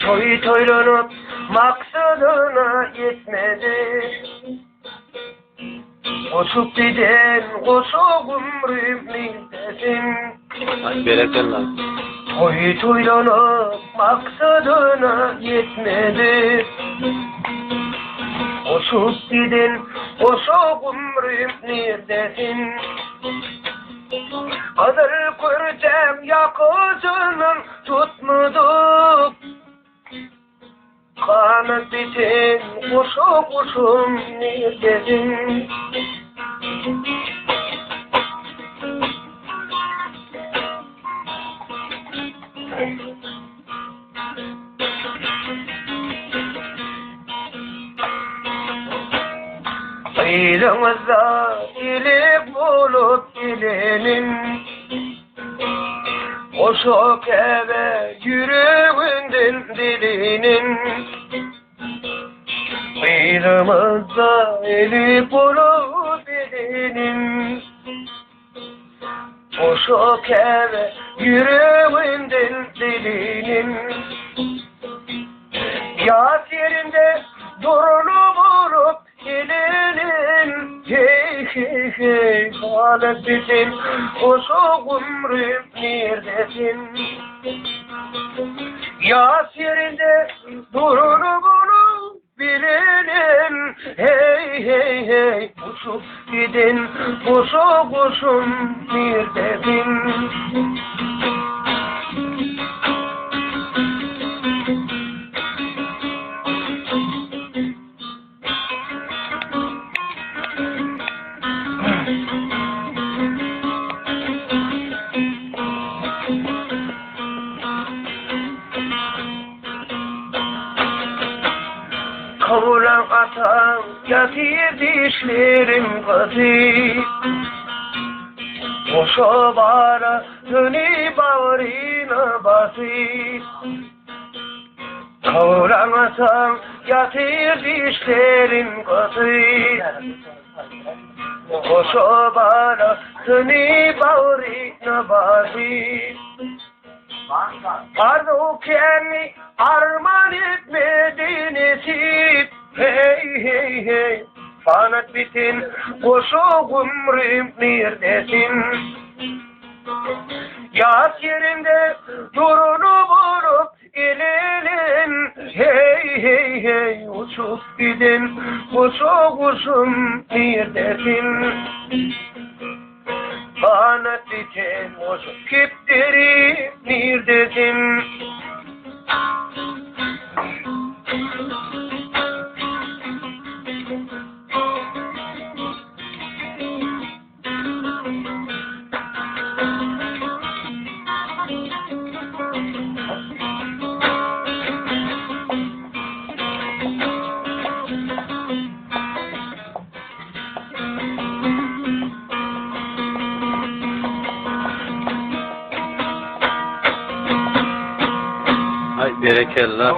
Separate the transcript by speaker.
Speaker 1: Toylanıp maksadına yetmedi. Koşup giden koşuk umrümün desin.
Speaker 2: Berekeller.
Speaker 1: Toylanıp maksadına yetmedi. Koşup giden koşuk umrüm neredesin? Kadir göreceğim yakızının tutmadık. Kanat biten kuşum neredesin? Ayrımızda ilik bulup gidenin, koşuk eve yüreğinden dilinin. Ayrımızda ilik bulup gidenin, koşuk eve yüreğinden dilinin. Yaz yerinde durunu vurup gelinin, hey hey hey, halet bitin, koşuk umrüm neredesin? Yaz yerinde durunu vurup bilinin, hey hey hey, koşup gidin, koşum neredesin? Kavuran atan yatır dişlerim kızı. Koşu bara dönü bağrına basır. Kavuran atan yatır dişlerim kızı. Koşu bara dönü bağrına basır. Arzu kendi arman etmedi nesip, hey hey hey, kanat bitin koşuk umrüm neredesin? Yaz yerinde durunu vurup gelinin, hey hey hey, uçup gidin koşum neredesin? Kanat bitin koşuk kiptiri neredesin?
Speaker 2: Ay berekeller.